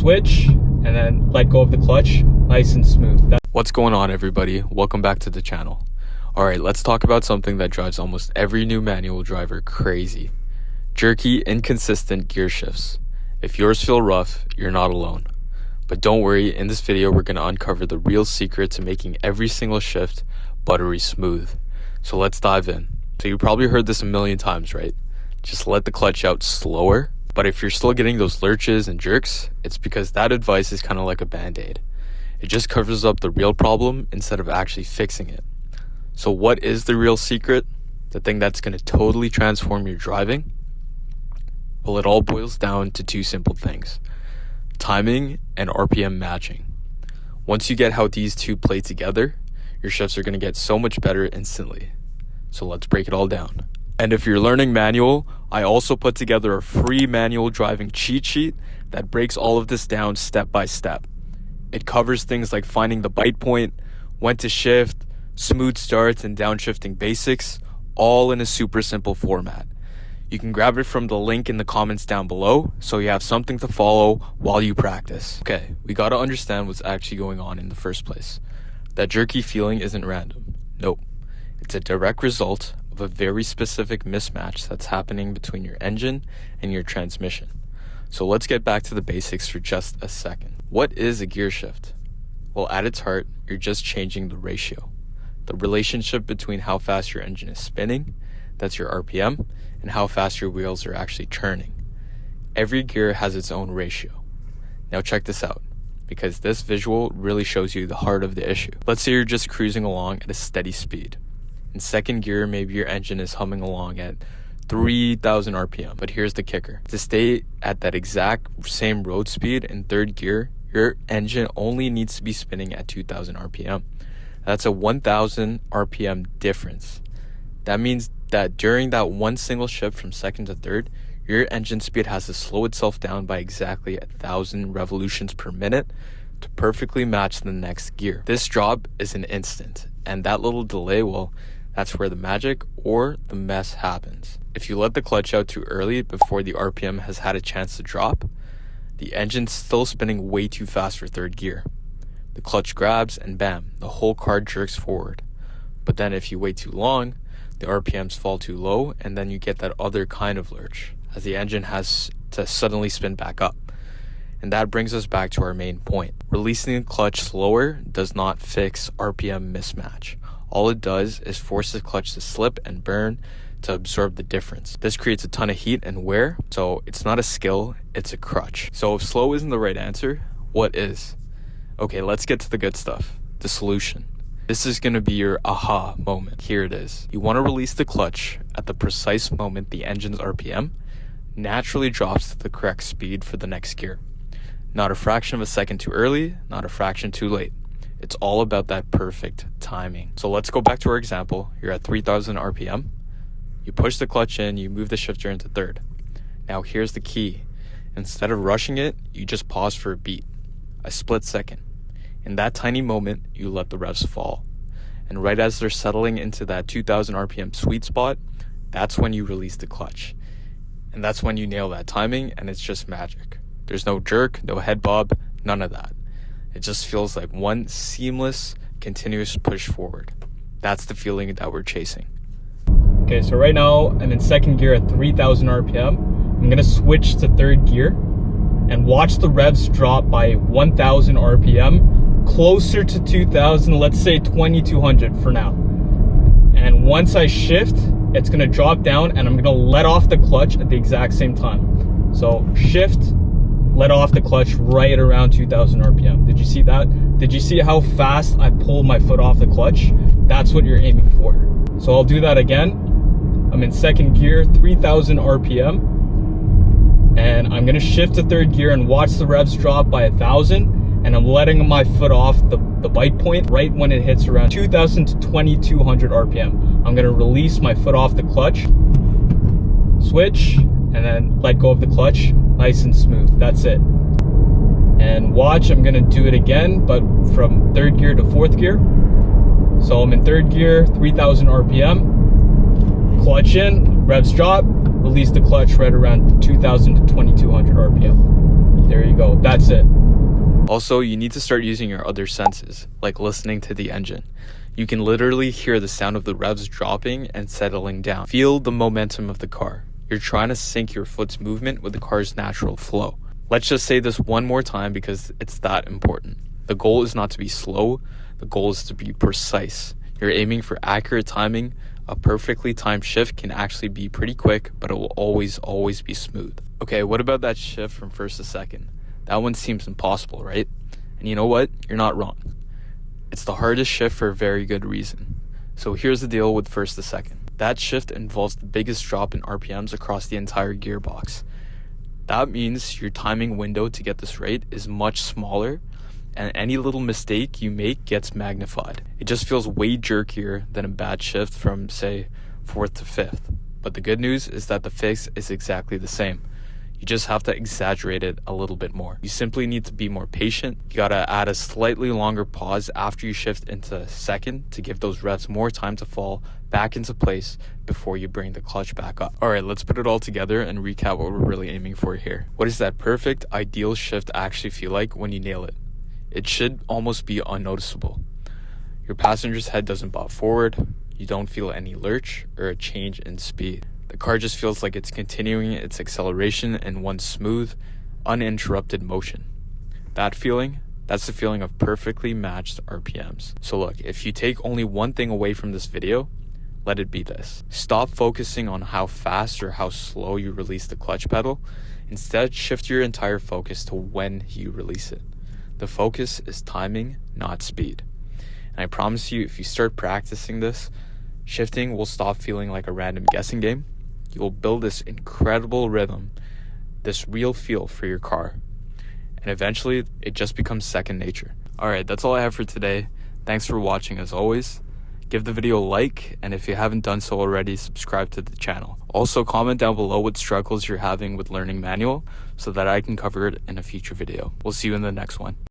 switch, and then let go of the clutch, nice and smooth. What's going on, everybody? Welcome back to the channel. Alright, let's talk about something that drives almost every new manual driver crazy. Jerky, inconsistent gear shifts. If yours feel rough, you're not alone. But don't worry, in this video we're going to uncover the real secret to making every single shift buttery smooth. So let's dive in. So you probably heard this a million times, right? Just let the clutch out slower. But if you're still getting those lurches and jerks, it's because that advice is kind of like a band-aid. It just covers up the real problem instead of actually fixing it. So what is the real secret? The thing that's going to totally transform your driving? Well, it all boils down to two simple things: timing and RPM matching. Once you get how these two play together, your shifts are going to get so much better instantly. So let's break it all down. And if you're learning manual, I also put together a free manual driving cheat sheet that breaks all of this down step by step. It covers things like finding the bite point, when to shift, smooth starts, and downshifting basics, all in a super simple format. You can grab it from the link in the comments down below so you have something to follow while you practice. Okay, we gotta understand what's actually going on in the first place. That jerky feeling isn't random. Nope. It's a direct result of a very specific mismatch that's happening between your engine and your transmission. So let's get back to the basics for just a second. What is a gear shift? Well, at its heart, you're just changing the ratio. The relationship between how fast your engine is spinning, that's your RPM, and how fast your wheels are actually turning. Every gear has its own ratio. Now check this out, because this visual really shows you the heart of the issue. Let's say you're just cruising along at a steady speed. In second gear, maybe your engine is humming along at 3,000 RPM. But here's the kicker. To stay at that exact same road speed in third gear, your engine only needs to be spinning at 2,000 RPM. That's a 1,000 RPM difference. That means that during that one single shift from second to third, your engine speed has to slow itself down by exactly 1,000 revolutions per minute to perfectly match the next gear. This drop is an instant, and that little delay, well, that's where the magic or the mess happens. If you let the clutch out too early before the RPM has had a chance to drop, the engine's still spinning way too fast for third gear. The clutch grabs and bam, the whole car jerks forward. But then if you wait too long, the RPMs fall too low, and then you get that other kind of lurch, as the engine has to suddenly spin back up. And that brings us back to our main point. Releasing the clutch slower does not fix RPM mismatch. All it does is force the clutch to slip and burn to absorb the difference. This creates a ton of heat and wear, so it's not a skill, it's a crutch. So if slow isn't the right answer, what is? Okay, let's get to the good stuff, the solution. This is going to be your aha moment. Here it is. You want to release the clutch at the precise moment the engine's RPM naturally drops to the correct speed for the next gear. Not a fraction of a second too early, not a fraction too late. It's all about that perfect timing. So let's go back to our example. You're at 3,000 RPM. You push the clutch in, you move the shifter into third. Now here's the key. Instead of rushing it, you just pause for a beat, a split second. In that tiny moment, you let the revs fall. And right as they're settling into that 2,000 RPM sweet spot, that's when you release the clutch. And that's when you nail that timing, and it's just magic. There's no jerk, no head bob, none of that. It just feels like one seamless, continuous push forward. That's the feeling that we're chasing. Okay, so right now I'm in second gear at 3,000 RPM. I'm gonna switch to third gear and watch the revs drop by 1,000 RPM, closer to 2,000, let's say 2,200 for now. And once I shift, it's gonna drop down and I'm gonna let off the clutch at the exact same time. So shift, let off the clutch right around 2,000 RPM. Did you see that? Did you see how fast I pulled my foot off the clutch? That's what you're aiming for. So I'll do that again. I'm in second gear, 3,000 RPM. And I'm gonna shift to third gear and watch the revs drop by 1,000. And I'm letting my foot off the bite point right when it hits around 2,000 to 2,200 RPM. I'm gonna release my foot off the clutch, switch, and then let go of the clutch, nice and smooth. That's it. And watch, I'm gonna do it again, but from third gear to fourth gear. So I'm in third gear, 3,000 RPM, clutch in, revs drop, release the clutch right around 2,000 to 2,200 RPM. There you go. that's it. Also, you need to start using your other senses, like listening to the engine. You can literally hear the sound of the revs dropping and settling down. Feel the momentum of the car. You're trying to sync your foot's movement with the car's natural flow. Let's just say this one more time because it's that important. The goal is not to be slow, the goal is to be precise. You're aiming for accurate timing. A perfectly timed shift can actually be pretty quick, but it will always be smooth. Okay, what about that shift from first to second? That one seems impossible, right? And you know what? You're not wrong. It's the hardest shift for a very good reason. So here's the deal with first to second. That shift involves the biggest drop in RPMs across the entire gearbox. That means your timing window to get this right is much smaller, and any little mistake you make gets magnified. It just feels way jerkier than a bad shift from, say, 4th to 5th. But the good news is that the fix is exactly the same. You just have to exaggerate it a little bit more. You simply need to be more patient. You gotta add a slightly longer pause after you shift into second to give those revs more time to fall back into place before you bring the clutch back up. All right, let's put it all together and recap what we're really aiming for here. What does that perfect, ideal shift actually feel like when you nail it? It should almost be unnoticeable. Your passenger's head doesn't bob forward. You don't feel any lurch or a change in speed. The car just feels like it's continuing its acceleration in one smooth, uninterrupted motion. That feeling, that's the feeling of perfectly matched RPMs. So look, if you take only one thing away from this video, let it be this. Stop focusing on how fast or how slow you release the clutch pedal. Instead, shift your entire focus to when you release it. The focus is timing, not speed. And I promise you, if you start practicing this, shifting will stop feeling like a random guessing game. You will build this incredible rhythm, this real feel for your car. And eventually, it just becomes second nature. All right, that's all I have for today. Thanks for watching as always. Give the video a like, and if you haven't done so already, subscribe to the channel. Also, comment down below what struggles you're having with learning manual so that I can cover it in a future video. We'll see you in the next one.